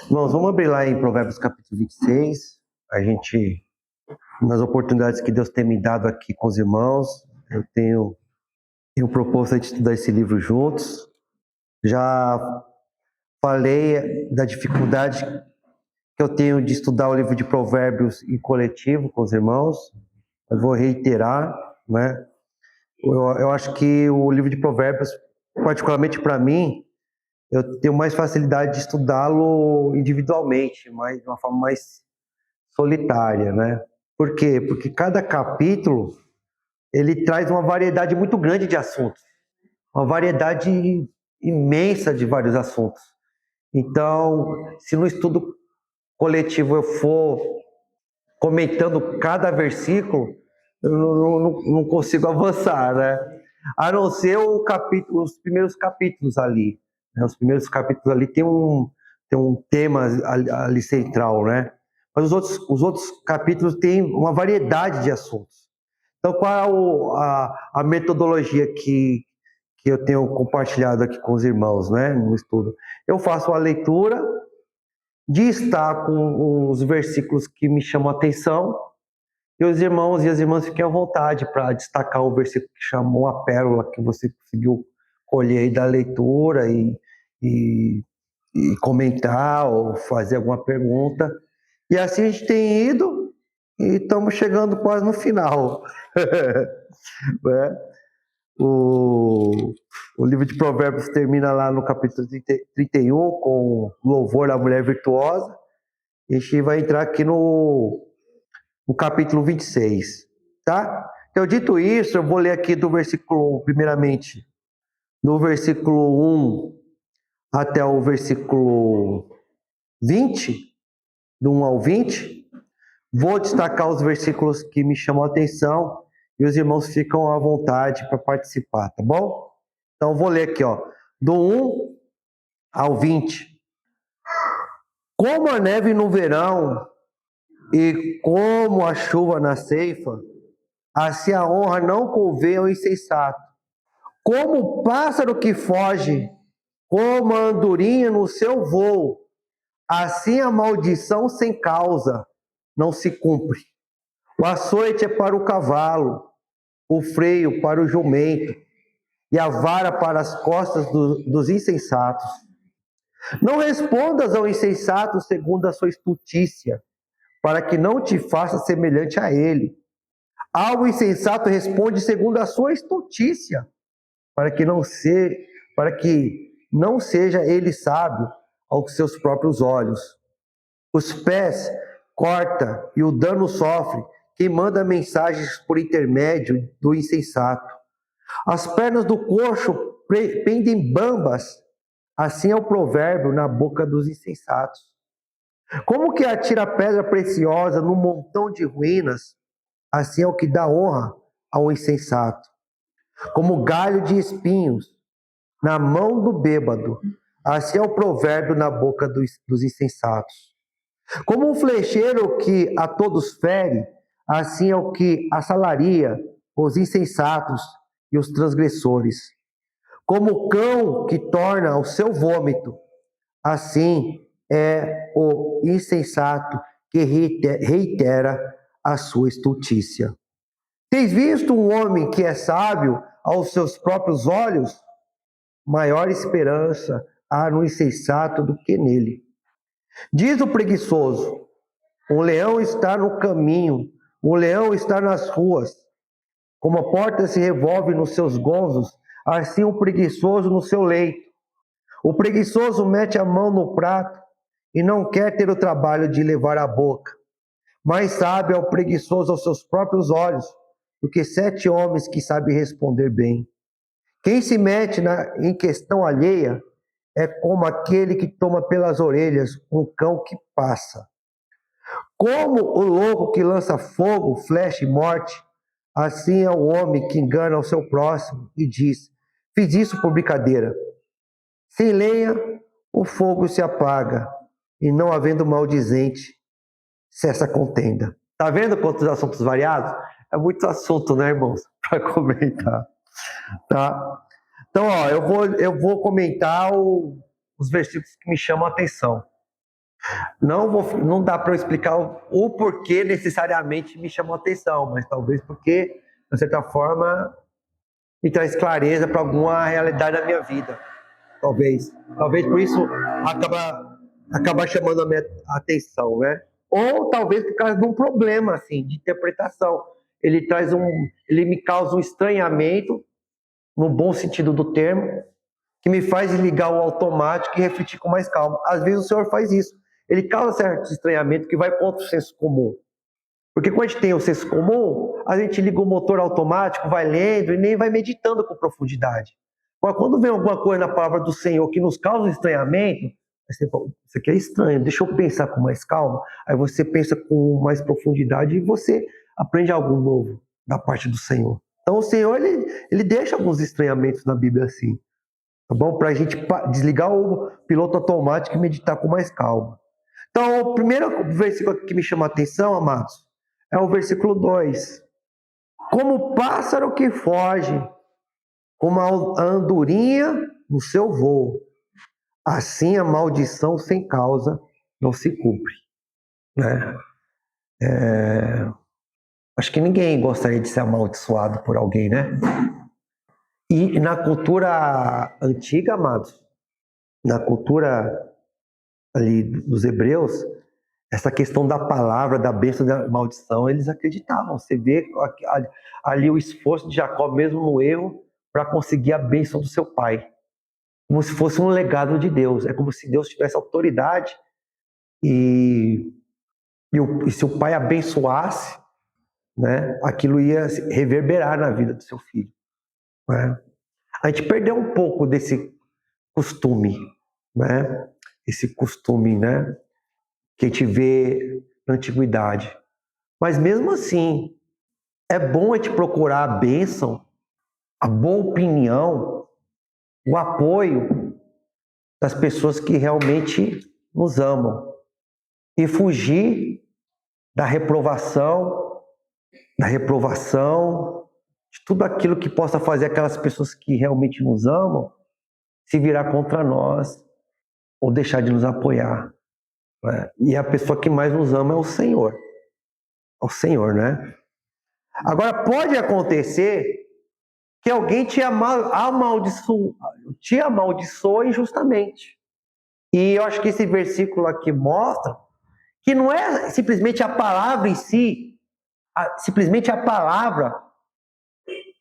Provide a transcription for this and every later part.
Irmãos, vamos abrir lá em Provérbios capítulo 26. A gente, nas oportunidades que Deus tem me dado aqui com os irmãos, eu tenho proposto a gente estudar esse livro juntos. Já falei da dificuldade que eu tenho de estudar o livro de Provérbios em coletivo com os irmãos. Eu vou reiterar, né? Eu acho que o livro de Provérbios, particularmente para mim, eu tenho mais facilidade de estudá-lo individualmente, mas de uma forma mais solitária, né? Por quê? Porque cada capítulo ele traz uma variedade muito grande de assuntos, uma variedade imensa de vários assuntos. Então, se no estudo coletivo eu for comentando cada versículo, eu não consigo avançar, né? A não ser os primeiros capítulos ali. Né? Os primeiros capítulos ali tem um tema ali central, né? Mas os outros capítulos têm uma variedade de assuntos. Então, qual é a metodologia que eu tenho compartilhado aqui com os irmãos, né, no estudo? Eu faço a leitura, destaco os versículos que me chamam a atenção, e os irmãos e as irmãs fiquem à vontade para destacar o versículo que chamou a pérola que você conseguiu colher aí da leitura e, e comentar ou fazer alguma pergunta. E assim a gente tem ido e estamos chegando quase no final. Né? O, o livro de Provérbios termina lá no capítulo 31 com louvor à mulher virtuosa. A gente vai entrar aqui no capítulo 26, tá? Então, dito isso, eu vou ler aqui do versículo, primeiramente, do versículo 1 até o versículo 20, do 1 ao 20. Vou destacar os versículos que me chamam a atenção e os irmãos ficam à vontade para participar, tá bom? Então, vou ler aqui, ó, do 1 ao 20. Como a neve no verão e como a chuva na ceifa, assim a honra não convém ao insensato. Como o pássaro que foge, como a andorinha no seu voo, assim a maldição sem causa não se cumpre. O açoite é para o cavalo, o freio para o jumento, e a vara para as costas dos insensatos. Não respondas ao insensato segundo a sua estutícia, para que não te faça semelhante a ele. Ao insensato responde segundo a sua estutícia, para que não seja ele sábio aos seus próprios olhos. Os pés corta e o dano sofre quem manda mensagens por intermédio do insensato. As pernas do coxo pendem bambas, assim é o provérbio na boca dos insensatos. Como que atira pedra preciosa num montão de ruínas, assim é o que dá honra ao insensato. Como galho de espinhos na mão do bêbado, assim é o provérbio na boca dos insensatos. Como um flecheiro que a todos fere, assim é o que assalaria os insensatos e os transgressores. Como o cão que torna ao seu vômito, assim é o insensato que reitera a sua estultícia. Tens visto um homem que é sábio aos seus próprios olhos? Maior esperança há no insensato do que nele. Diz o preguiçoso: um leão está no caminho, um leão está nas ruas. Como a porta se revolve nos seus gozos, assim o preguiçoso no seu leito. O preguiçoso mete a mão no prato e não quer ter o trabalho de levar à boca. Mais sábio é o preguiçoso aos seus próprios olhos do que 7 homens que sabem responder bem. Quem se mete em questão alheia é como aquele que toma pelas orelhas um cão que passa. Como o louco que lança fogo, flecha e morte, assim é o homem que engana o seu próximo e diz: fiz isso por brincadeira. Sem lenha, o fogo se apaga, e não havendo maldizente, cessa a contenda. Tá vendo quantos assuntos variados? É muito assunto, né, irmãos? Para comentar. Tá? Então, ó, eu vou comentar os versículos que me chamam a atenção. Não dá para eu explicar o porquê necessariamente me chamou a atenção, mas talvez porque, de certa forma, me traz clareza para alguma realidade da minha vida. Talvez por isso acaba chamando a minha atenção, né? Ou talvez por causa de um problema assim de interpretação. Ele me causa um estranhamento, no bom sentido do termo, que me faz desligar o automático e refletir com mais calma. Às vezes o Senhor faz isso. Ele causa certo estranhamento que vai contra o senso comum. Porque quando a gente tem o senso comum, a gente liga o motor automático, vai lendo e nem vai meditando com profundidade. Mas quando vem alguma coisa na palavra do Senhor que nos causa estranhamento, você fala, isso aqui é estranho, deixa eu pensar com mais calma. Aí você pensa com mais profundidade e você aprende algo novo da parte do Senhor. Então o Senhor, ele deixa alguns estranhamentos na Bíblia assim, tá bom? Para a gente desligar o piloto automático e meditar com mais calma. Então, o primeiro versículo que me chama a atenção, amados, é o versículo 2. Como o pássaro que foge, como a andorinha no seu voo, assim a maldição sem causa não se cumpre. Né? Acho que ninguém gostaria de ser amaldiçoado por alguém, né? E na cultura antiga, amados, na cultura ali dos hebreus, essa questão da palavra, da bênção, da maldição, eles acreditavam. Você vê ali o esforço de Jacó, mesmo no erro, para conseguir a bênção do seu pai. Como se fosse um legado de Deus. É como se Deus tivesse autoridade e se o pai abençoasse, né, aquilo ia reverberar na vida do seu filho. Né? A gente perdeu um pouco desse costume, né? Esse costume, né, que a gente vê na antiguidade. Mas mesmo assim, é bom a gente procurar a bênção, a boa opinião, o apoio das pessoas que realmente nos amam e fugir da reprovação, de tudo aquilo que possa fazer aquelas pessoas que realmente nos amam se virar contra nós ou deixar de nos apoiar. Né? E a pessoa que mais nos ama é o Senhor. É o Senhor, né? Agora, pode acontecer que alguém te amaldiçoa injustamente. E eu acho que esse versículo aqui mostra que não é simplesmente a palavra em si, simplesmente a palavra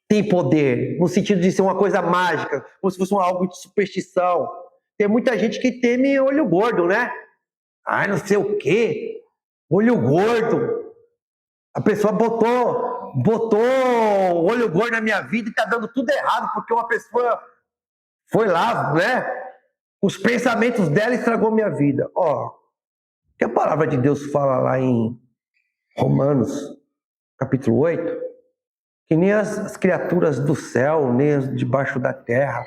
tem poder, no sentido de ser uma coisa mágica, como se fosse algo de superstição. Tem muita gente que teme olho gordo, né? Ai, não sei o quê, olho gordo. A pessoa botou olho gordo na minha vida e tá dando tudo errado, porque uma pessoa foi lá, né? Os pensamentos dela estragou minha vida. Ó, que a palavra de Deus fala lá em Romanos, capítulo 8, que nem as criaturas do céu, nem as debaixo da terra,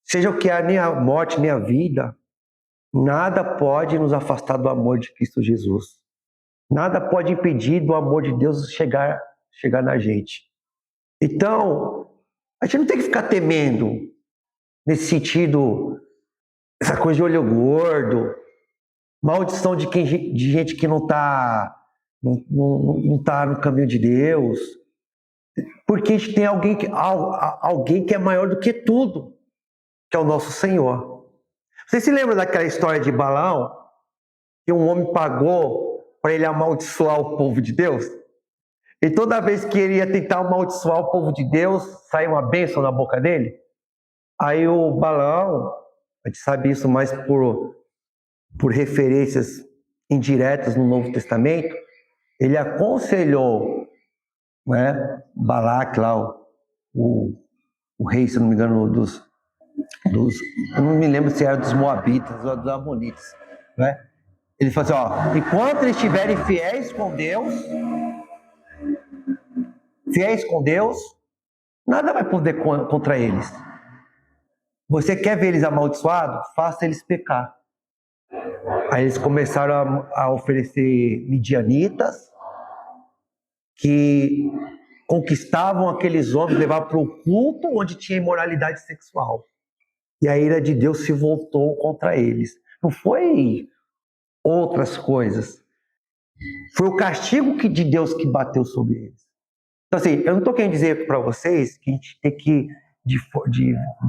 seja o que há, nem a morte, nem a vida, nada pode nos afastar do amor de Cristo Jesus. Nada pode impedir do amor de Deus chegar na gente. Então, a gente não tem que ficar temendo, nesse sentido, essa coisa de olho gordo, maldição de gente que não está no caminho de Deus, porque a gente tem alguém que é maior do que tudo, que é o nosso Senhor. Você se lembra daquela história de Balaão, que um homem pagou para ele amaldiçoar o povo de Deus? E toda vez que ele ia tentar amaldiçoar o povo de Deus, saía uma bênção na boca dele. Aí o Balaão, a gente sabe isso mais por referências indiretas no Novo Testamento, ele aconselhou, né, Balaque lá, o rei, se não me engano, eu não me lembro se era dos Moabitas ou dos Amonitas, né? Ele falou assim, ó, enquanto eles estiverem fiéis com Deus, nada vai poder contra eles. Você quer ver eles amaldiçoados? Faça eles pecar. Aí eles começaram a oferecer midianitas que conquistavam aqueles homens, levavam para o culto onde tinha imoralidade sexual. E a ira de Deus se voltou contra eles. Não foi outras coisas. Foi o castigo de Deus que bateu sobre eles. Então, assim, eu não estou querendo dizer para vocês que a gente tem que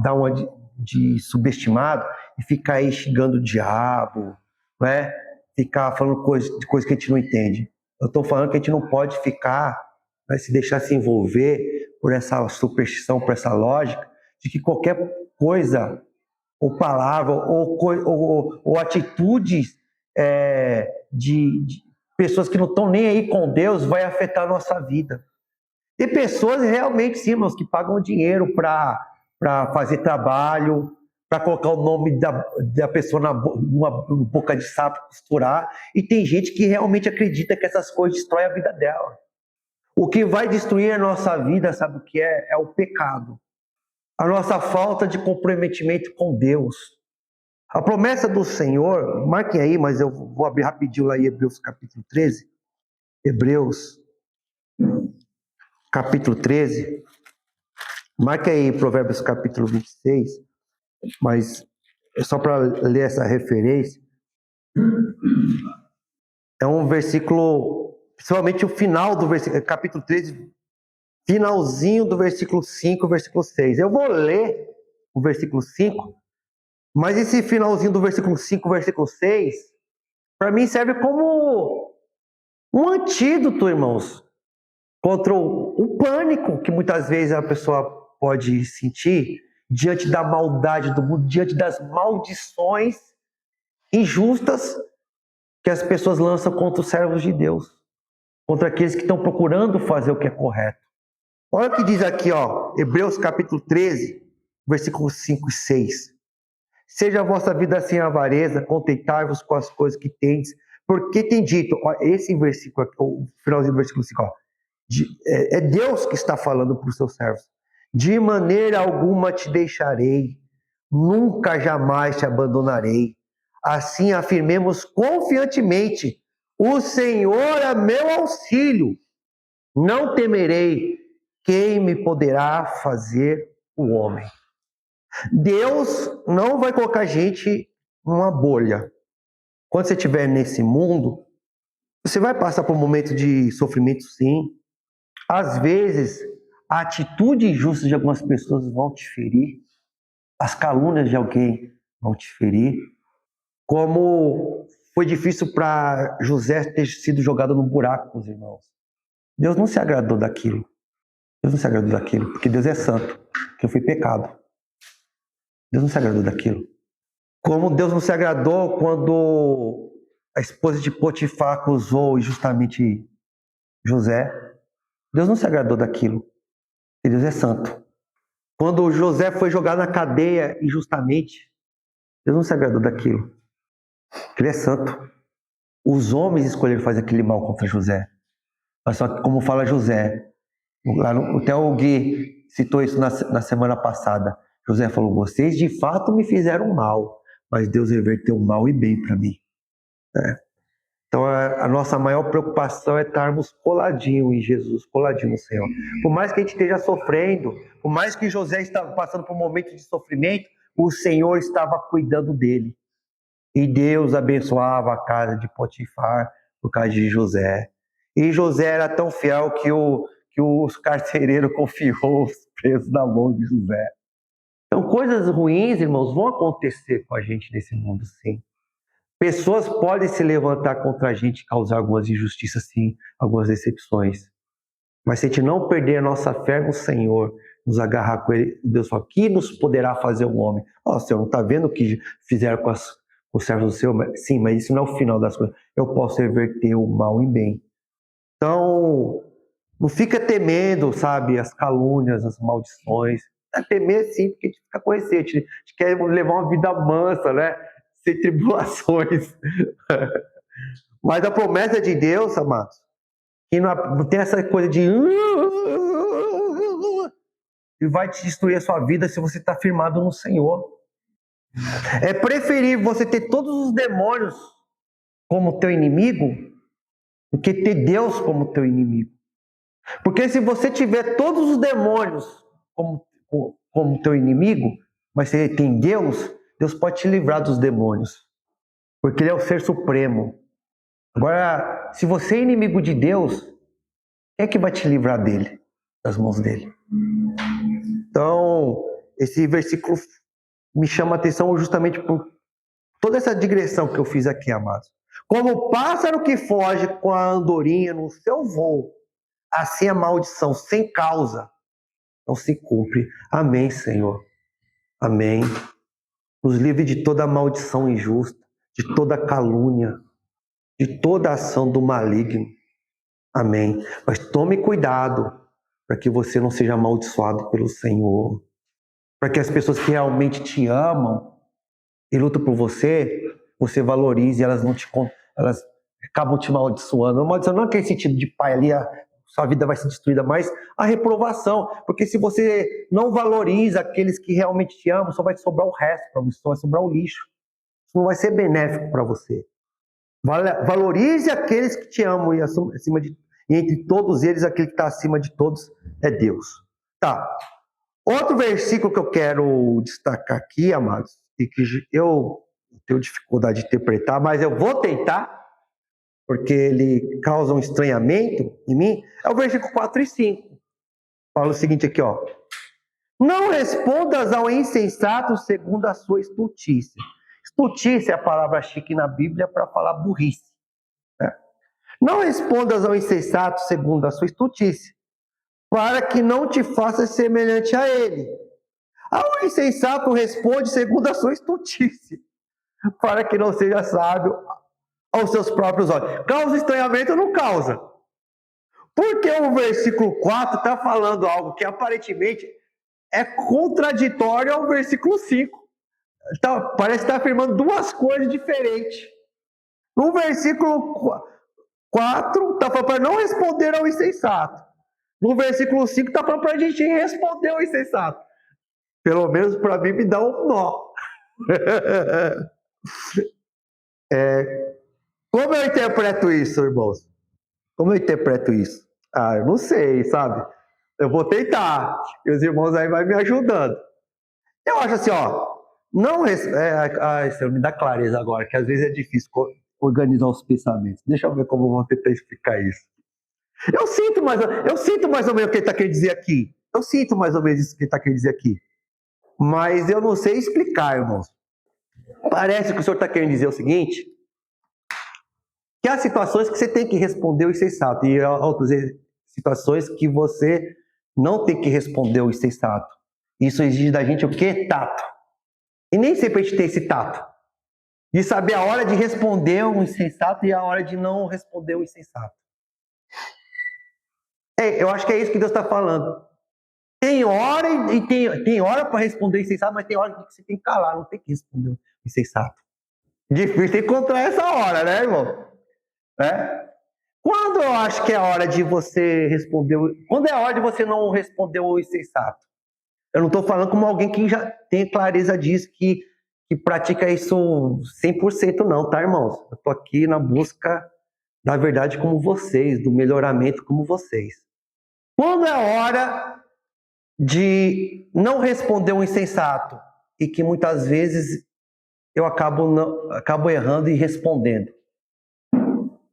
dar uma de subestimado e ficar aí xingando o diabo, né? Ficar falando de coisas que a gente não entende. Eu estou falando que a gente não pode ficar, né, se deixar se envolver por essa superstição, por essa lógica, de que qualquer coisa, ou palavra, ou atitudes de pessoas que não estão nem aí com Deus vai afetar a nossa vida. Tem pessoas realmente, sim, irmãos, que pagam dinheiro para fazer trabalho, para colocar o nome da pessoa numa boca de sapo, costurar. E tem gente que realmente acredita que essas coisas destroem a vida dela. O que vai destruir a nossa vida, sabe o que é? É o pecado. A nossa falta de comprometimento com Deus. A promessa do Senhor, marquem aí, mas eu vou abrir rapidinho lá em Hebreus capítulo 13. Hebreus capítulo 13. Marque aí Provérbios capítulo 26, mas é só para ler essa referência. É um versículo, principalmente o final do versículo, capítulo 13, finalzinho do versículo 5, versículo 6. Eu vou ler o versículo 5, mas esse finalzinho do versículo 5, versículo 6, para mim serve como um antídoto, irmãos, contra o pânico que muitas vezes a pessoa pode sentir diante da maldade do mundo, diante das maldições injustas que as pessoas lançam contra os servos de Deus, contra aqueles que estão procurando fazer o que é correto. Olha o que diz aqui, ó, Hebreus capítulo 13, versículos 5 e 6. Seja a vossa vida sem avareza, contentai-vos com as coisas que tendes, porque tem dito, ó, esse versículo, o finalzinho do versículo 5, ó, é Deus que está falando para os seus servos. De maneira alguma te deixarei, nunca jamais te abandonarei. Assim afirmemos confiantemente: o Senhor é meu auxílio. Não temerei quem me poderá fazer o homem. Deus não vai colocar a gente numa bolha. Quando você estiver nesse mundo, você vai passar por um momento de sofrimento, sim. Às vezes, a atitude injusta de algumas pessoas vão te ferir, as calúnias de alguém vão te ferir, como foi difícil para José ter sido jogado no buraco com os irmãos. Deus não se agradou daquilo. Deus não se agradou daquilo, porque Deus é santo, que foi pecado. Deus não se agradou daquilo. Como Deus não se agradou quando a esposa de Potifar acusou injustamente José. Deus não se agradou daquilo. E Deus é santo. Quando José foi jogado na cadeia injustamente, Deus não se agradou daquilo. Ele é santo. Os homens escolheram fazer aquele mal contra José. Mas só que, como fala José, até o Gui citou isso na semana passada. José falou: vocês de fato me fizeram mal, mas Deus reverteu mal e bem para mim. Então a nossa maior preocupação é estarmos coladinhos em Jesus, coladinho no Senhor. Por mais que a gente esteja sofrendo, por mais que José estava passando por um momento de sofrimento, o Senhor estava cuidando dele. E Deus abençoava a casa de Potifar por causa de José. E José era tão fiel que os carcereiros confiou os presos na mão de José. Então coisas ruins, irmãos, vão acontecer com a gente nesse mundo, sim. Pessoas podem se levantar contra a gente e causar algumas injustiças, sim, algumas decepções. Mas se a gente não perder a nossa fé no Senhor, nos agarrar com Ele, Deus fala: que nos poderá fazer um homem? Ó, Senhor, não está vendo o que fizeram com os servos do Senhor? Sim, mas isso não é o final das coisas. Eu posso reverter o mal em bem. Então, não fica temendo, sabe, as calúnias, as maldições. É temer, sim, porque a gente fica com receio. A gente quer levar uma vida mansa, né? Sem tribulações. Mas a promessa de Deus, amados, que não tem essa coisa de e vai te destruir a sua vida se você está firmado no Senhor. É preferível você ter todos os demônios como teu inimigo do que ter Deus como teu inimigo. Porque se você tiver todos os demônios como teu inimigo, mas você tem Deus, Deus pode te livrar dos demônios. porque Ele é o Ser Supremo. Agora, se você é inimigo de Deus, quem é que vai te livrar dele, das mãos dele? Então, esse versículo me chama a atenção justamente por toda essa digressão que eu fiz aqui, amados. Como o pássaro que foge com a andorinha no seu voo, assim a maldição sem causa não se cumpre. Amém, Senhor. Amém. Nos livre de toda maldição injusta, de toda calúnia, de toda ação do maligno. Amém. Mas tome cuidado para que você não seja amaldiçoado pelo Senhor. Para que as pessoas que realmente te amam e lutam por você, você valorize, elas acabam te amaldiçoando. Maldição não é aquele sentido de pai ali, sua vida vai ser destruída, mas a reprovação. Porque se você não valoriza aqueles que realmente te amam, só vai sobrar o resto para você, só vai sobrar o lixo. Isso não vai ser benéfico para você. Valorize aqueles que te amam e entre todos eles, aquele que está acima de todos é Deus. Tá. Outro versículo que eu quero destacar aqui, amados, e que eu tenho dificuldade de interpretar, mas eu vou tentar, porque ele causa um estranhamento em mim, é o versículo 4 e 5. Fala o seguinte aqui, ó. Não respondas ao insensato segundo a sua estultícia. Estultícia é a palavra chique na Bíblia para falar burrice. Né? Não respondas ao insensato segundo a sua estultícia, para que não te faças semelhante a ele. Ao insensato responde segundo a sua estultícia, para que não seja sábio aos seus próprios olhos. Causa estranhamento ou não causa? Porque o versículo 4 está falando algo que aparentemente é contraditório ao versículo 5. Então, parece estar afirmando duas coisas diferentes. No versículo 4 está falando para não responder ao insensato. No versículo 5 está falando para a gente responder ao insensato. Pelo menos para mim me dá um nó. Como eu interpreto isso, irmãos? Como eu interpreto isso? Eu não sei, sabe? Eu vou tentar. E os irmãos aí vão me ajudando. Eu acho assim, ó. Não, isso me dá clareza agora, que às vezes é difícil organizar os pensamentos. Deixa eu ver como eu vou tentar explicar isso. Eu sinto mais ou menos o que ele está querendo dizer aqui. Eu sinto mais ou menos isso que ele está querendo dizer aqui. Mas eu não sei explicar, irmãos. Parece que o senhor está querendo dizer o seguinte, que há situações que você tem que responder o insensato, e há outras situações que você não tem que responder o insensato. Isso exige da gente o quê? Tato. E nem sempre a gente tem esse tato. De saber a hora de responder o insensato e a hora de não responder o insensato. Eu acho que é isso que Deus está falando. Tem hora e tem hora para responder o insensato, mas tem hora que você tem que calar, não tem que responder o insensato. Difícil encontrar essa hora, né, irmão? Quando eu acho que é a hora de você responder... Quando é a hora de você não responder o insensato? Eu não estou falando como alguém que já tem clareza disso, que pratica isso 100% não, tá, irmãos? Eu estou aqui na busca da verdade como vocês, do melhoramento como vocês. Quando é a hora de não responder um insensato e que muitas vezes eu acabo errando e respondendo?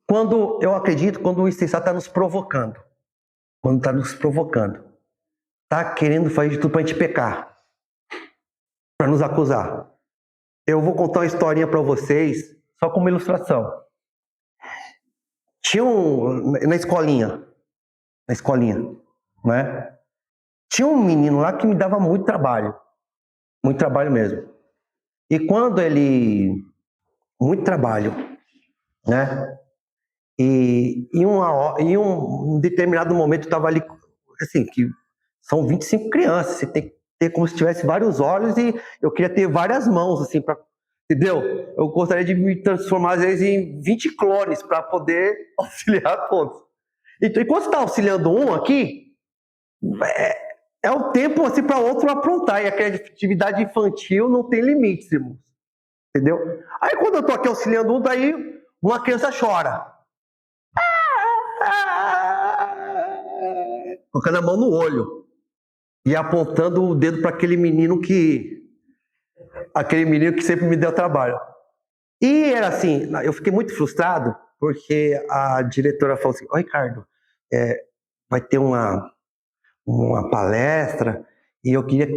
Quando o insensato está nos provocando. Quando está nos provocando. Está querendo fazer de tudo para a gente pecar. Para nos acusar. Eu vou contar uma historinha para vocês, só como ilustração. Tinha na escolinha, né? Tinha um menino lá que me dava muito trabalho mesmo. E quando muito trabalho, né? E em um determinado momento eu estava ali, assim, que são 25 crianças, você tem que ter como se tivesse vários olhos e eu queria ter várias mãos, assim, entendeu? Eu gostaria de me transformar, às vezes, em 20 clones para poder auxiliar todos. Então, enquanto você está auxiliando um aqui, é o tempo assim, para outro aprontar, e a criatividade infantil não tem limites, irmãos. Entendeu? Aí, quando eu estou aqui auxiliando um, daí uma criança chora. Colocando a mão no olho e apontando o dedo para aquele menino que sempre me deu trabalho. E era assim, eu fiquei muito frustrado, porque a diretora falou assim, ô Ricardo, vai ter uma palestra, e eu queria que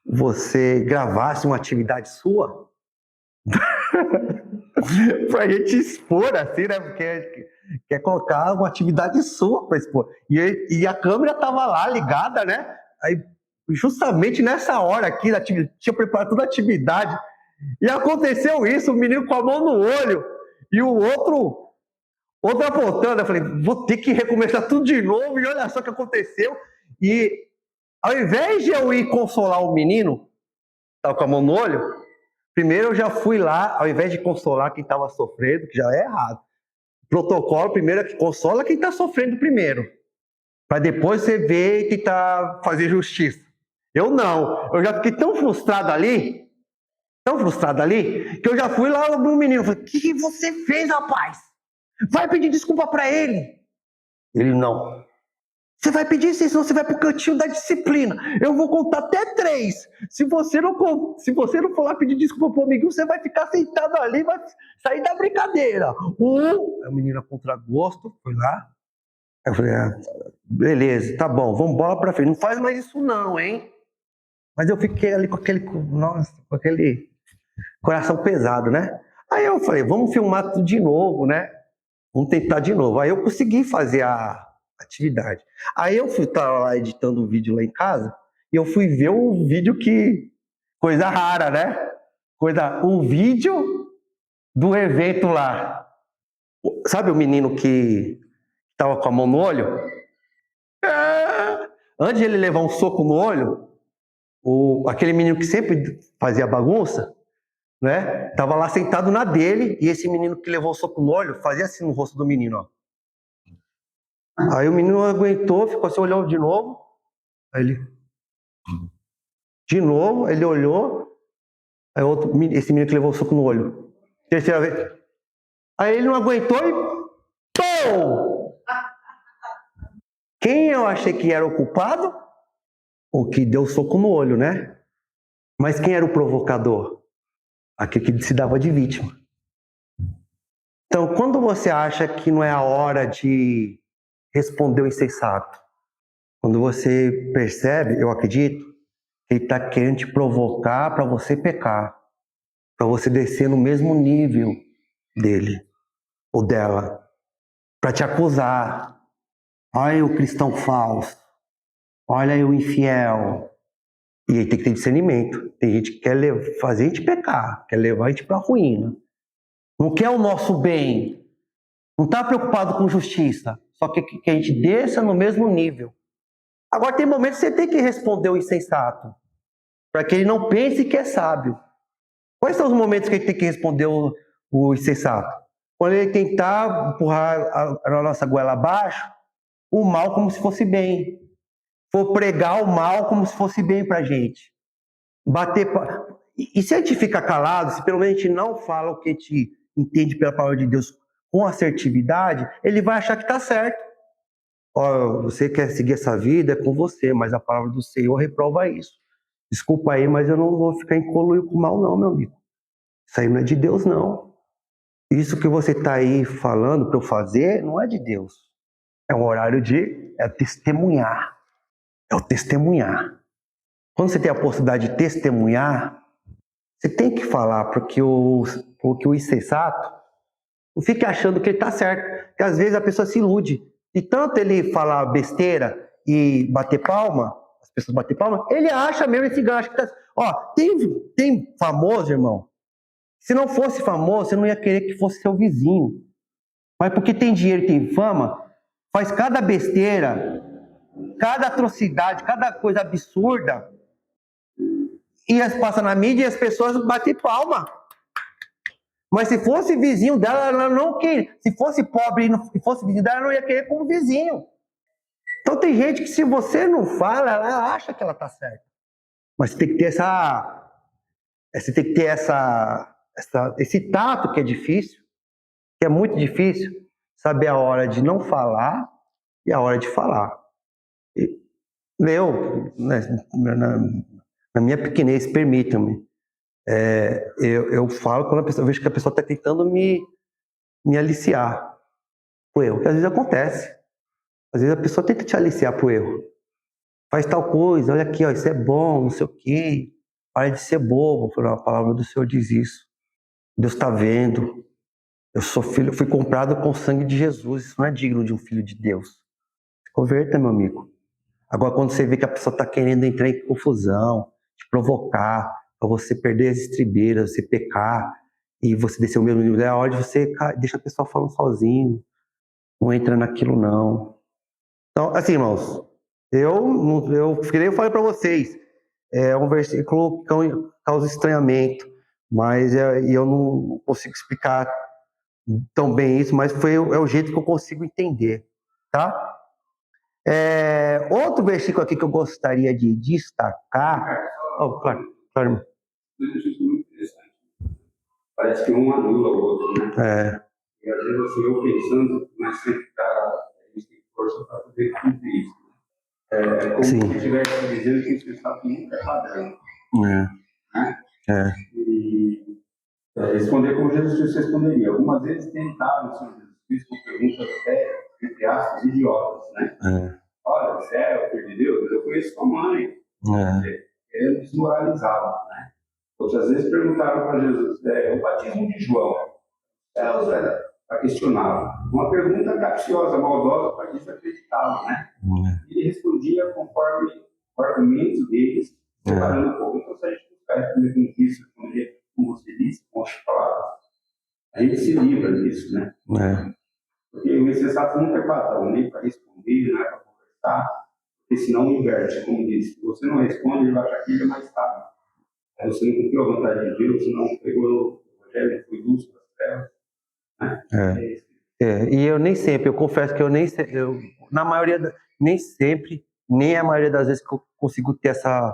você gravasse uma atividade sua, pra gente expor, assim, né? Porque quer colocar uma atividade sua pra expor. E a câmera tava lá ligada, né? Aí, justamente nessa hora aqui, tinha preparado toda a atividade, e aconteceu isso, o menino com a mão no olho, e o outro apontando. Eu falei, vou ter que recomeçar tudo de novo, e olha só o que aconteceu. E ao invés de eu ir consolar o menino, que estava com a mão no olho, primeiro eu já fui lá, ao invés de consolar quem estava sofrendo, que já é errado. Protocolo primeiro é que consola quem está sofrendo primeiro, para depois você ver e tentar fazer justiça. Eu não, eu já fiquei tão frustrado ali, que eu já fui lá no menino, falei, o que você fez, rapaz? Vai pedir desculpa para ele. Ele não. Você vai pedir isso, senão você vai pro cantinho da disciplina. Eu vou contar até 3. Se você não for lá pedir desculpa pro amiguinho, você vai ficar sentado ali e vai sair da brincadeira. A menina contra gosto foi lá. Eu falei, beleza, tá bom, vamos embora pra frente. Não faz mais isso não, hein? Mas eu fiquei ali com aquele coração pesado, né? Aí eu falei, vamos filmar tudo de novo, né? Vamos tentar de novo. Aí eu consegui fazer a atividade. Aí eu fui estar lá editando o vídeo lá em casa e eu fui ver o vídeo que... Coisa rara, né? O vídeo do evento lá. Sabe o menino que estava com a mão no olho? Antes de ele levar um soco no olho, aquele menino que sempre fazia bagunça, né? Tava lá sentado na dele, e esse menino que levou o soco no olho fazia assim no rosto do menino, ó. Aí o menino não aguentou, ficou assim, olhou de novo. Aí ele olhou. Aí esse menino que levou o soco no olho. Terceira vez. Aí ele não aguentou e pum! Quem eu achei que era o culpado? O que deu o soco no olho, né? Mas quem era o provocador? Aquele que se dava de vítima. Então, quando você acha que não é a hora de responder o insensato, quando você percebe, eu acredito, que ele está querendo te provocar para você pecar, para você descer no mesmo nível dele ou dela, para te acusar. Olha aí o cristão falso, olha aí o infiel. E aí tem que ter discernimento. Tem gente que quer fazer a gente pecar, quer levar a gente para a ruína. Não quer o nosso bem, não está preocupado com justiça, só que a gente desça no mesmo nível. Agora tem momentos que você tem que responder o insensato, para que ele não pense que é sábio. Quais são os momentos que a gente tem que responder o insensato? Quando ele tentar empurrar a nossa goela abaixo, o mal como se fosse bem. For pregar o mal como se fosse bem para a gente. E se a gente fica calado, se pelo menos a gente não fala o que a gente entende pela palavra de Deus com assertividade, ele vai achar que está certo. Ó, você quer seguir essa vida, é com você, mas a palavra do Senhor reprova isso. Desculpa aí, mas eu não vou ficar em conluio com o mal não, meu amigo. Isso aí não é de Deus, não. Isso que você está aí falando para eu fazer, não é de Deus. É um horário é testemunhar. É o testemunhar. Quando você tem a possibilidade de testemunhar, você tem que falar, porque o insensato não fique achando que ele está certo. Porque às vezes a pessoa se ilude. E tanto ele falar besteira e bater palma, as pessoas bater palma, ele acha mesmo esse gancho. Ó, tem famoso, irmão. Se não fosse famoso, você não ia querer que fosse seu vizinho. Mas porque tem dinheiro e tem fama, faz cada besteira, cada atrocidade, cada coisa absurda, e passa na mídia e as pessoas batem palma. Mas se fosse vizinho dela, ela não queria. Se fosse pobre e fosse vizinho dela, ela não ia querer como vizinho. Então tem gente que se você não fala, ela acha que ela está certa. Mas você tem que ter esse tato que é difícil, que é muito difícil, saber a hora de não falar e a hora de falar. Eu, na minha pequenez, permitam-me, Eu falo quando eu vejo que a pessoa está tentando me aliciar pro erro, que às vezes acontece. Às vezes a pessoa tenta te aliciar pro erro. Faz tal coisa, olha aqui, ó, isso é bom, não sei o quê. Para de ser bobo. A palavra do Senhor diz isso. Deus está vendo. Eu sou filho, fui comprado com o sangue de Jesus. Isso não é digno de um filho de Deus. Se converta, meu amigo. Agora, quando você vê que a pessoa está querendo entrar em confusão, te provocar, para você perder as estribeiras, você pecar, e você descer o mesmo nível, é a hora de você deixa a pessoa falando sozinho. Não entra naquilo, não. Então, assim, irmãos, eu falei para vocês, é um versículo que causa estranhamento, mas eu não consigo explicar tão bem isso, mas é o jeito que eu consigo entender, tá? Outro versículo aqui que eu gostaria de destacar. Oh, claro, irmão. Muito interessante. Parece que um anula o outro, né? E às vezes assim, eu pensando, mas sempre a gente tem força para poder cumprir isso. Como Sim. se estivesse dizendo que você está nunca é padrão. Né? E responder como Jesus Cristo responderia. Algumas vezes tentaram o Senhor Jesus Cristo com perguntas até, entre aspas, idiotas, né? Olha, você é o filho de Deus? Eu conheço sua mãe. Querendo desmoralizá-la, né? Outras vezes perguntaram para Jesus, o batismo de João, para questioná-lo. Uma pergunta capciosa, maldosa, para desacreditá-lo, né? E ele respondia conforme o argumento deles, separando um pouco. Então, se a gente buscar responder com isso, responder como você disse, com outras palavras, a gente se livra disso, né? Porque o insensato nunca é padrão, nem para responder, não é para conversar, porque senão inverte, como disse. Se você não responde, ele vai achar que ele é mais sábio. Aí você não cumpriu a vontade de Deus, você não pegou o evangelho, foi luz para as trevas. E eu nem sempre, eu confesso que na maioria, nem sempre, nem a maioria das vezes que eu consigo ter essa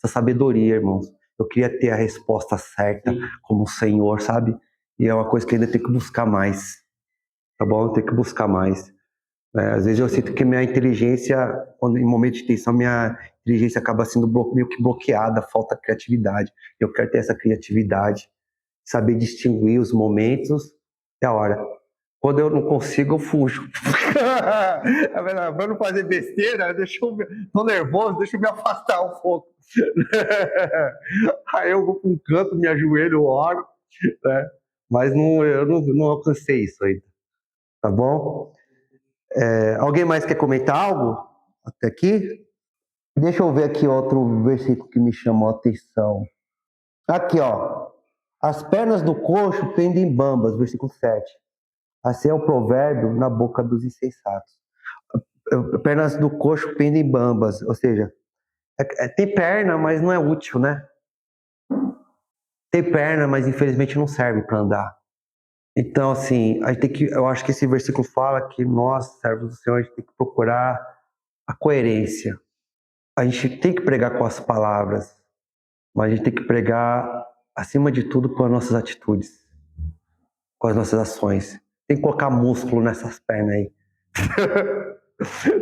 sabedoria, irmãos. Eu queria ter a resposta certa, como o Senhor, sabe? E é uma coisa que ainda tem que buscar mais, tá bom? Eu tenho que buscar mais. Às vezes eu sinto que minha inteligência, em momentos de tensão, minha inteligência acaba sendo meio que bloqueada, falta criatividade. Eu quero ter essa criatividade, saber distinguir os momentos e a hora. Quando eu não consigo, eu fujo. Para não fazer besteira, tô nervoso, deixa eu me afastar um pouco. Aí eu vou para um canto, me ajoelho, oro, né? Mas eu não alcancei isso ainda, tá bom? Alguém mais quer comentar algo até aqui? Deixa eu ver aqui outro versículo que me chamou a atenção. Aqui, ó. As pernas do coxo pendem bambas, versículo 7. Assim é o provérbio na boca dos insensatos. Pernas do coxo pendem bambas, ou seja, tem perna, mas não é útil, né? Tem perna, mas infelizmente não serve para andar. Então, assim, eu acho que esse versículo fala que nós, servos do Senhor, a gente tem que procurar a coerência. A gente tem que pregar com as palavras, mas a gente tem que pregar, acima de tudo, com as nossas atitudes, com as nossas ações. Tem que colocar músculo nessas pernas aí.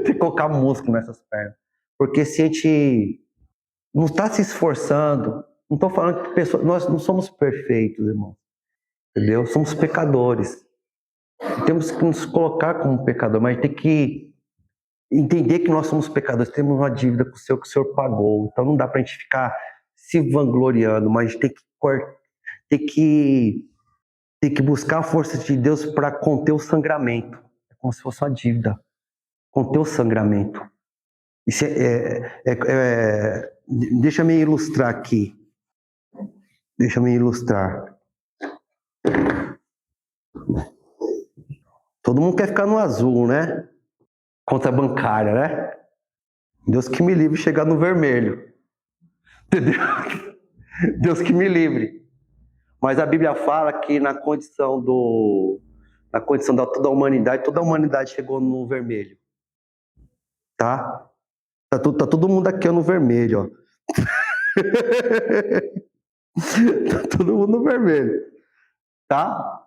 Tem que colocar músculo nessas pernas. Porque se a gente não está se esforçando, não estou falando que nós não somos perfeitos, irmão. Entendeu? Somos pecadores. E temos que nos colocar como pecador, mas tem que entender que nós somos pecadores, temos uma dívida com o Senhor que o Senhor pagou. Então não dá para a gente ficar se vangloriando, mas tem que buscar a força de Deus para conter o sangramento. É como se fosse uma dívida. Conter o sangramento. Isso deixa me ilustrar aqui. Deixa me ilustrar. Todo mundo quer ficar no azul, né? Conta bancária, né? Deus que me livre de chegar no vermelho. Entendeu? Deus que me livre. Mas a Bíblia fala que na condição da toda a humanidade chegou no vermelho. Tá? Tá todo mundo aqui no vermelho, ó. Tá todo mundo no vermelho. Tá?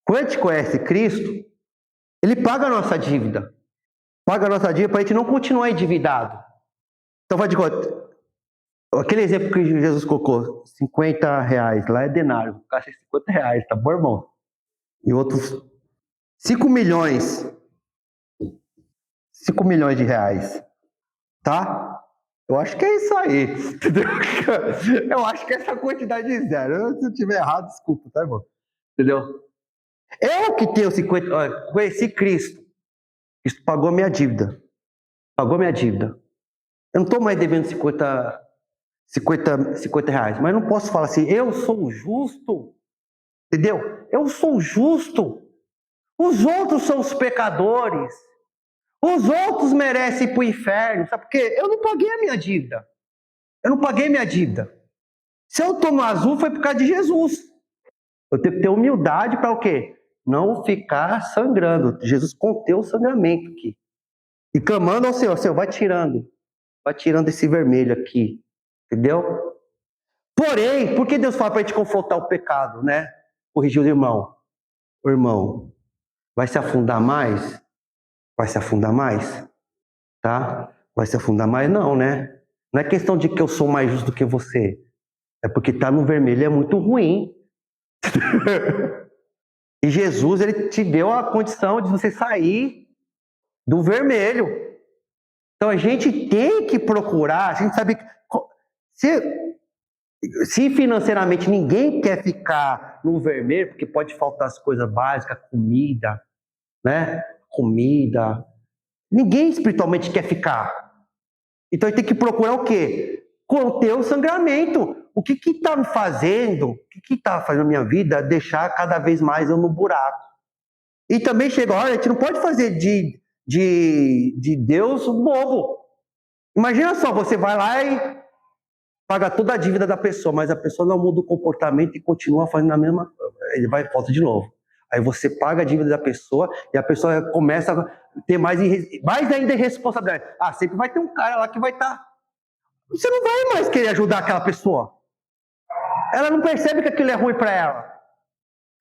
Quando a gente conhece Cristo, Ele paga a nossa dívida. Paga a nossa dívida para a gente não continuar endividado. Então vai de conta. Aquele exemplo que Jesus colocou, R$50, lá é denário, caixa R$50, tá bom, irmão? E outros 5 milhões de reais, tá? Eu acho que é isso aí, entendeu? Eu acho que é essa quantidade de zero. Se eu tiver errado, desculpa, tá, irmão? Entendeu? Eu que tenho 50, conheci Cristo. Cristo pagou minha dívida. Pagou minha dívida. Eu não estou mais devendo 50 reais, mas não posso falar assim, eu sou justo, entendeu? Eu sou justo. Os outros são os pecadores. Os outros merecem ir para o inferno, sabe por quê? Eu não paguei a minha dívida. Eu não paguei minha dívida. Se eu estou no azul, foi por causa de Jesus. Eu tenho que ter humildade para o quê? Não ficar sangrando. Jesus conteu o sangramento aqui. E clamando ao Senhor, vai tirando esse vermelho aqui, entendeu? Porém, por que Deus fala para a gente confrontar o pecado, né? Corrigir o irmão. O irmão vai se afundar mais? Vai se afundar mais? Tá? Vai se afundar mais? Não, né? Não é questão de que eu sou mais justo do que você. É porque tá no vermelho é muito ruim. E Jesus, ele te deu a condição de você sair do vermelho. Então a gente tem que procurar, a gente sabe que se financeiramente ninguém quer ficar no vermelho, porque pode faltar as coisas básicas, comida, né? Comida. Ninguém espiritualmente quer ficar. Então a gente tem que procurar o quê? Conter o sangramento. O que está me fazendo, na minha vida, deixar cada vez mais eu no buraco? E também chega a hora, a gente não pode fazer de Deus um bobo. Imagina só, você vai lá e paga toda a dívida da pessoa, mas a pessoa não muda o comportamento e continua fazendo a mesma coisa. Ele vai e volta de novo. Aí você paga a dívida da pessoa e a pessoa começa a ter mais ainda responsabilidade. Sempre vai ter um cara lá que vai estar... Você não vai mais querer ajudar aquela pessoa. Ela não percebe que aquilo é ruim para ela.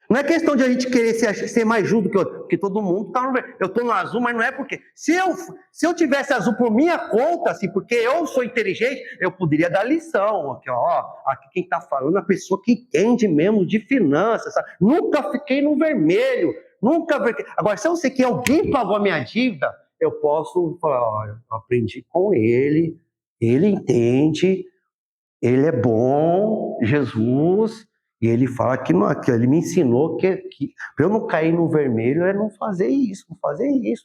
Não é questão de a gente querer ser mais justo do que outro, porque todo mundo está no vermelho. Eu estou no azul, mas não é porque... Se eu tivesse azul por minha conta, assim, porque eu sou inteligente, eu poderia dar lição. Aqui quem está falando é a pessoa que entende mesmo de finanças. Sabe? Nunca fiquei no vermelho. Agora, se eu sei que alguém pagou a minha dívida, eu posso falar, olha, eu aprendi com ele entende, ele é bom, Jesus... E ele fala que ele me ensinou que para eu não cair no vermelho é não fazer isso.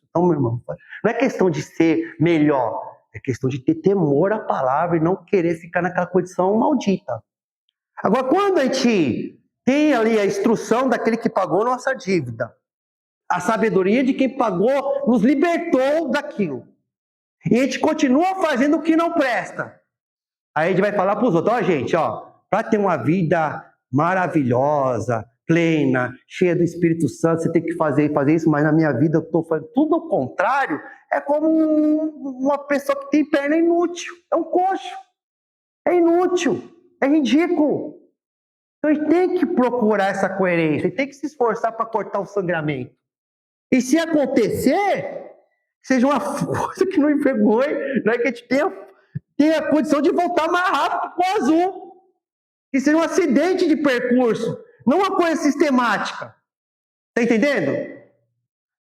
Então, meu irmão, não é questão de ser melhor, é questão de ter temor à palavra e não querer ficar naquela condição maldita. Agora, quando a gente tem ali a instrução daquele que pagou nossa dívida, a sabedoria de quem pagou, nos libertou daquilo, e a gente continua fazendo o que não presta, aí a gente vai falar para os outros, gente, para ter uma vida maravilhosa, plena, cheia do Espírito Santo, você tem que fazer isso, mas na minha vida eu estou fazendo tudo ao contrário. É como uma pessoa que tem perna inútil, é um coxo, é inútil, é ridículo. Então a gente tem que procurar essa coerência, tem que se esforçar para cortar o sangramento. E se acontecer, seja uma coisa que não envergonhe, não é que a gente tenha a condição de voltar mais rápido para o azul. Que seja um acidente de percurso, não uma coisa sistemática. Tá entendendo?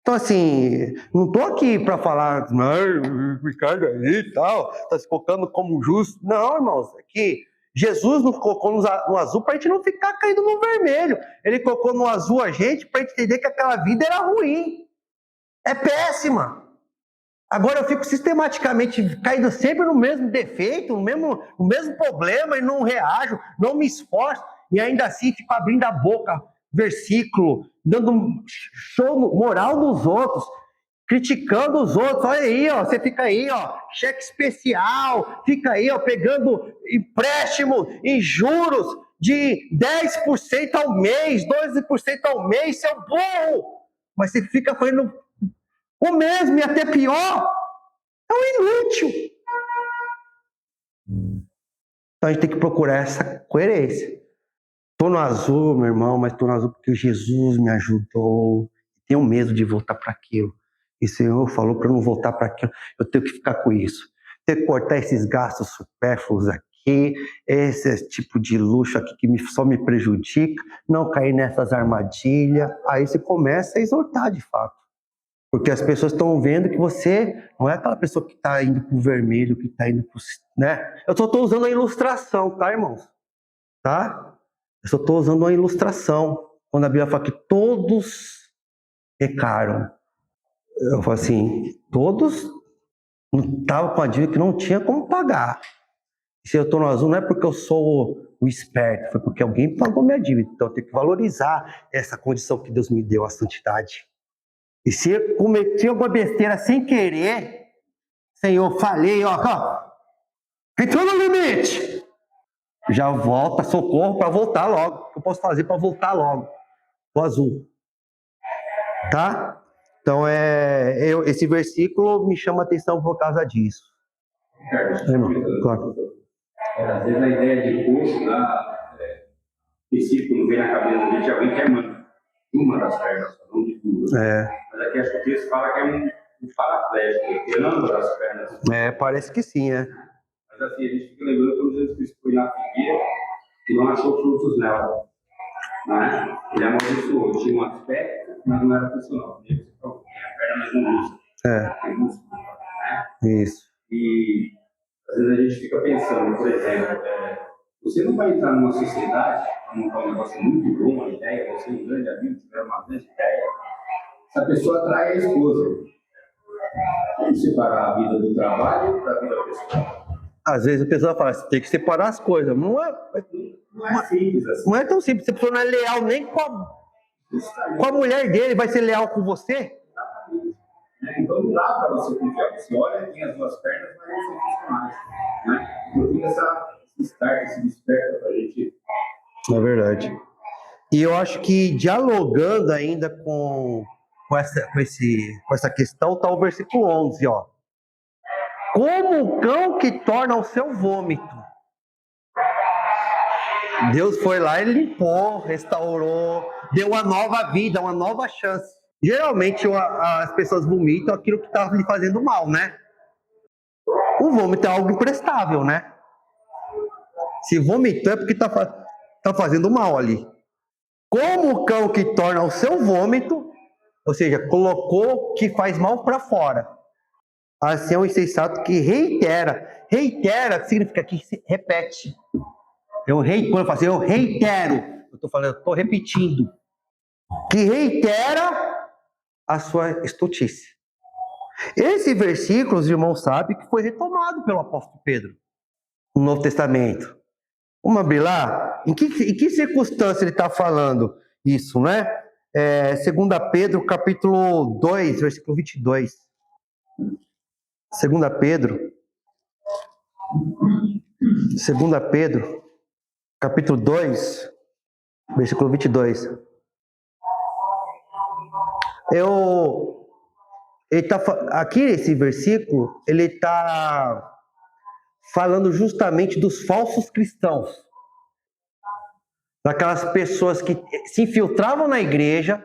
Então, assim, não estou aqui para falar, me carga aí e tal, tá se colocando como justo. Não, irmãos, é que Jesus nos colocou no azul para a gente não ficar caindo no vermelho. Ele colocou no azul a gente para a gente entender que aquela vida era ruim. É péssima. Agora eu fico sistematicamente caindo sempre no mesmo defeito, no mesmo problema e não reajo, não me esforço e ainda assim fico abrindo a boca, versículo, dando show moral nos outros, criticando os outros. Olha aí, você fica aí, cheque especial, fica aí, pegando empréstimo em juros de 10% ao mês, 12% ao mês, seu burro. Mas você fica fazendo o mesmo e até pior, é um inútil. Então a gente tem que procurar essa coerência. Estou no azul, meu irmão, mas estou no azul porque Jesus me ajudou. Tenho medo de voltar para aquilo. E o Senhor falou para eu não voltar para aquilo. Eu tenho que ficar com isso. Tenho que cortar esses gastos supérfluos aqui. aqui, esse tipo de luxo aqui que só me prejudica, não cair nessas armadilhas. Aí você começa a exortar de fato. Porque as pessoas estão vendo que você não é aquela pessoa que está indo pro vermelho, que está indo pro... né? Eu só estou usando a ilustração, tá, irmãos? Tá? Eu só estou usando uma ilustração. Quando a Bíblia fala que todos pecaram. Eu falo assim, todos não estavam com a dívida que não tinha como pagar. Se eu estou no azul não é porque eu sou o esperto, foi porque alguém pagou minha dívida. Então eu tenho que valorizar essa condição que Deus me deu, a santidade. E se eu cometi alguma besteira sem querer, Senhor, falei, entrou no limite. Já volta, socorro para voltar logo. O que eu posso fazer para voltar logo? O azul. Tá? Então, esse versículo me chama a atenção por causa disso. Claro. Às vezes a ideia de corpo, específico, não vem na cabeça de alguém que é uma das pernas, não de duas. Mas aqui acho que o texto fala que é um paraplégico, que ambas as pernas. Parece que sim, Mas assim, a gente fica lembrando quando Jesus Cristo foi na figueira e não achou frutos nela. Né? Ele amaldiçoou, tinha um aspecto, mas não era funcional. Ele falou, a perna mais não músculo. Isso. E às vezes a gente fica pensando, por exemplo, você não vai entrar numa sociedade para montar um negócio muito bom, uma ideia, você é um grande amigo, tiver uma grande ideia, essa pessoa atrai a esposa. Como separar a vida do trabalho da vida pessoal? Às vezes a pessoa fala, você tem que separar as coisas. Não é simples assim. Não é tão simples. Se a pessoa não é leal nem com a mulher dele, vai ser leal com você? Então não dá para você confiar. Você olha, tem as duas pernas, mas não são funcionais. Né? Então fica esse desperta para a gente. É verdade. E eu acho que dialogando ainda com essa questão, está o versículo 11, ó. Como o cão que torna o seu vômito. Deus foi lá e limpou, restaurou, deu uma nova vida, uma nova chance. Geralmente as pessoas vomitam aquilo que está lhe fazendo mal, né? O vômito é algo imprestável, né? Se vomitou é porque tá fazendo mal ali. Como o cão que torna o seu vômito, ou seja, colocou o que faz mal para fora. Assim é um insensato que reitera. Reitera significa que se repete. Quando eu falo assim, eu reitero. Eu estou repetindo. Que reitera a sua estultice. Esse versículo, os irmãos sabem que foi retomado pelo apóstolo Pedro no Novo Testamento. Vamos abrir lá? Em que circunstância ele está falando isso, né? 2 Pedro, capítulo 2, versículo 22. 2 Pedro, capítulo 2, versículo 22. Aqui esse versículo, ele está falando justamente dos falsos cristãos. Daquelas pessoas que se infiltravam na igreja,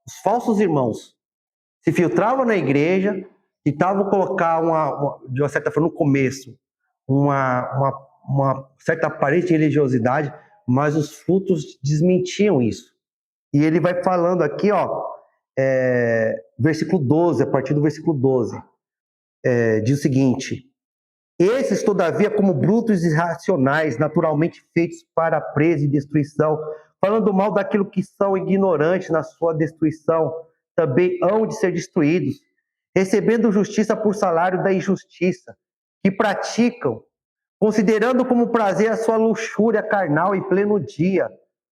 os falsos irmãos, se infiltravam na igreja, tentavam colocar de uma certa forma no começo, uma certa aparência de religiosidade, mas os frutos desmentiam isso. E ele vai falando aqui, versículo 12, a partir do versículo 12, diz o seguinte: esses, todavia, como brutos e irracionais, naturalmente feitos para presa e destruição, falando mal daquilo que são ignorantes na sua destruição, também hão de ser destruídos, recebendo justiça por salário da injustiça, que praticam, considerando como prazer a sua luxúria carnal em pleno dia,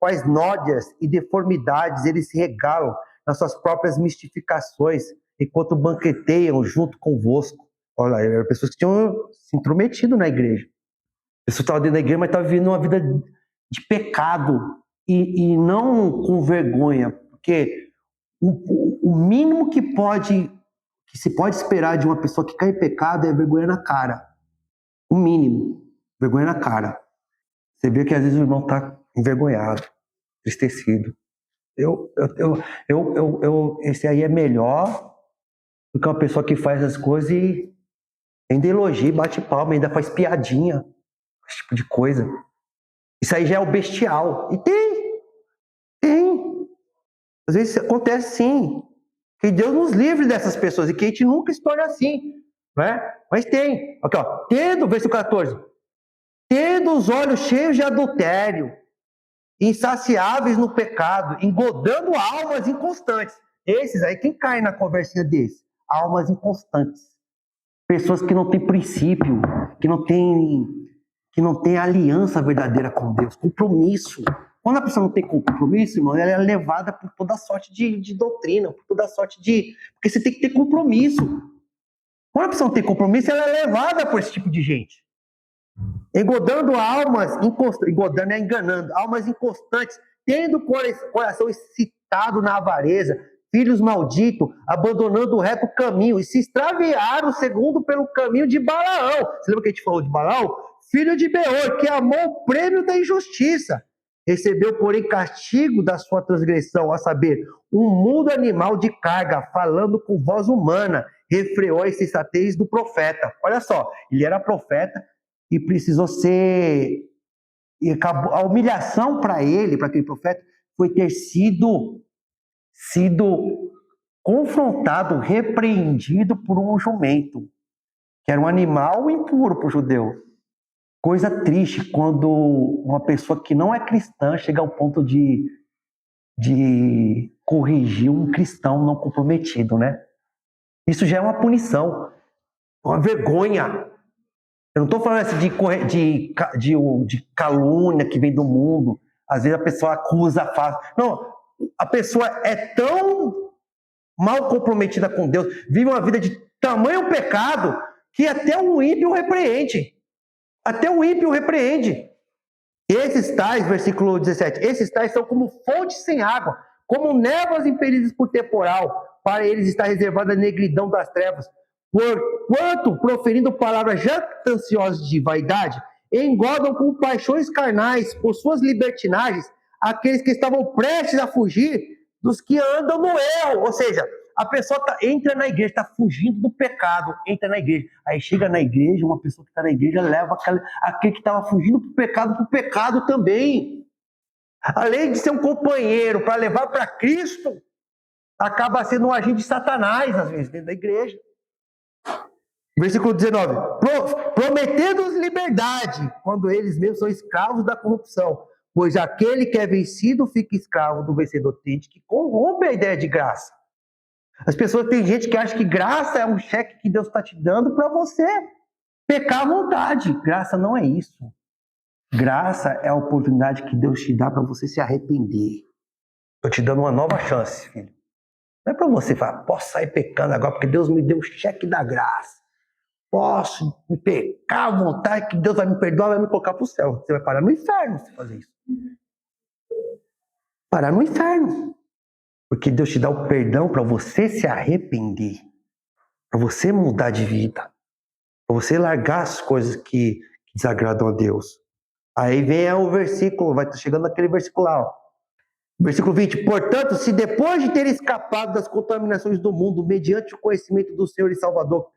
quais nódias e deformidades eles se regalam nas suas próprias mistificações, enquanto banqueteiam junto convosco. Olha, eram pessoas que tinham se intrometido na igreja. A pessoa estava dentro da igreja, mas estava vivendo uma vida de pecado e não com vergonha, porque o mínimo que se pode esperar de uma pessoa que cai em pecado é vergonha na cara. O mínimo, vergonha na cara. Você vê que às vezes o irmão está envergonhado, entristecido. Esse aí é melhor do que uma pessoa que faz as coisas e ainda elogia, bate palma, ainda faz piadinha. esse tipo de coisa. Isso aí já é o bestial. E tem. Às vezes acontece sim. Que Deus nos livre dessas pessoas e que a gente nunca se torne assim, né? Mas tem. Aqui, ó. Tendo, versículo 14. Tendo os olhos cheios de adultério, insaciáveis no pecado, engodando almas inconstantes. Esses aí, quem cai na conversinha desses? Almas inconstantes. Pessoas que não têm princípio, que não têm aliança verdadeira com Deus, compromisso. Quando a pessoa não tem compromisso, irmão, ela é levada por toda sorte de doutrina, por toda sorte de... Porque você tem que ter compromisso. Quando a pessoa não tem compromisso, ela é levada por esse tipo de gente. Engodando almas inconstantes, engodando é enganando, almas inconstantes, tendo o coração excitado na avareza, filhos malditos, abandonando o reto caminho, e se extraviaram segundo pelo caminho de Balaão. Você lembra que a gente falou de Balaão? Filho de Beor, que amou o prêmio da injustiça. Recebeu, porém, castigo da sua transgressão, a saber, um mudo animal de carga, falando com voz humana, refreou a insensatez do profeta. Olha só, ele era profeta e precisou ser... E acabou, a humilhação para ele, para aquele profeta, foi ter sido confrontado, repreendido por um jumento, que era um animal impuro para o judeu. Coisa triste quando uma pessoa que não é cristã chega ao ponto de corrigir um cristão não comprometido, né? Isso já é uma punição, uma vergonha. Eu não estou falando assim de calúnia que vem do mundo. Às vezes a pessoa acusa fácil. Não, a pessoa é tão mal comprometida com Deus, vive uma vida de tamanho pecado, que até o ímpio repreende. Até o ímpio repreende. Esses tais, versículo 17, esses tais são como fontes sem água, como névoas impelidas por temporal, para eles está reservada a negridão das trevas. Porquanto, proferindo palavras jactanciosas de vaidade, engodam com paixões carnais, por suas libertinagens, aqueles que estavam prestes a fugir dos que andam no erro. Ou seja, a pessoa entra na igreja, está fugindo do pecado, entra na igreja. Aí chega na igreja, uma pessoa que está na igreja leva aquele que estava fugindo para o pecado também. Além de ser um companheiro para levar para Cristo, acaba sendo um agente de Satanás, às vezes, dentro da igreja. Versículo 19. Prometendo-os liberdade, quando eles mesmos são escravos da corrupção. Pois aquele que é vencido fica escravo do vencedor. Tente que corrompe a ideia de graça. As pessoas, tem gente que acha que graça é um cheque que Deus está te dando para você pecar à vontade. Graça não é isso. Graça é a oportunidade que Deus te dá para você se arrepender. Estou te dando uma nova chance, filho. Não é para você falar, posso sair pecando agora porque Deus me deu o cheque da graça. Posso me pecar à vontade que Deus vai me perdoar, vai me colocar para o céu. Você vai parar no inferno se fazer isso. Parar no inferno. Porque Deus te dá o perdão para você se arrepender. Para você mudar de vida. Para você largar as coisas que desagradam a Deus. Aí vem o versículo, vai estar chegando naquele versículo lá, ó. Versículo 20. Portanto, se depois de ter escapado das contaminações do mundo, mediante o conhecimento do Senhor e Salvador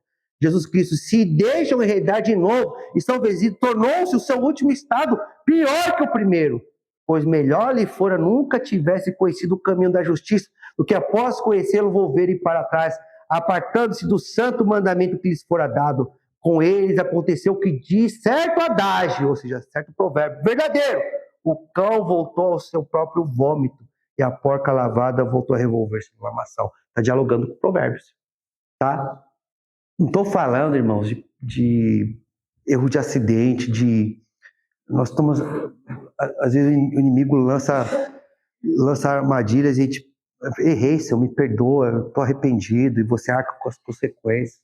Jesus Cristo, se deixam enredar de novo, estão vencidos, tornou-se o seu último estado pior que o primeiro. Pois melhor lhe fora nunca tivesse conhecido o caminho da justiça, do que após conhecê-lo volverem para trás, apartando-se do santo mandamento que lhes fora dado. Com eles aconteceu o que diz certo adágio, ou seja, certo provérbio verdadeiro. O cão voltou ao seu próprio vômito e a porca lavada voltou a revolver-se na lamaçal. Está dialogando com provérbios, tá? Não estou falando, irmãos, de erro de acidente, nós estamos... Às vezes o inimigo lança armadilhas e a gente... Errei, Senhor, me perdoa, estou arrependido, e você arca com as consequências.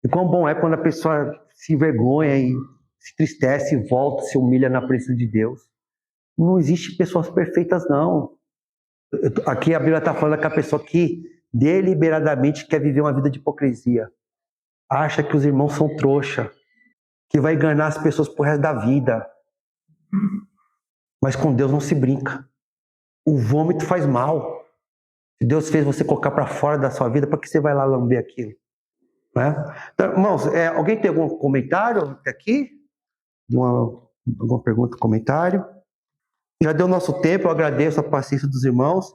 E quão bom é quando a pessoa se envergonha e se entristece e volta, se humilha na presença de Deus. Não existe pessoas perfeitas, não. Aqui a Bíblia está falando que a pessoa que deliberadamente quer viver uma vida de hipocrisia, acha que os irmãos são trouxa, que vai enganar as pessoas pro resto da vida. Mas com Deus não se brinca. O vômito faz mal. Se Deus fez você colocar para fora da sua vida, para que você vai lá lamber aquilo? Né? Então, irmãos, alguém tem algum comentário aqui? Alguma pergunta, comentário? Já deu nosso tempo, eu agradeço a paciência dos irmãos.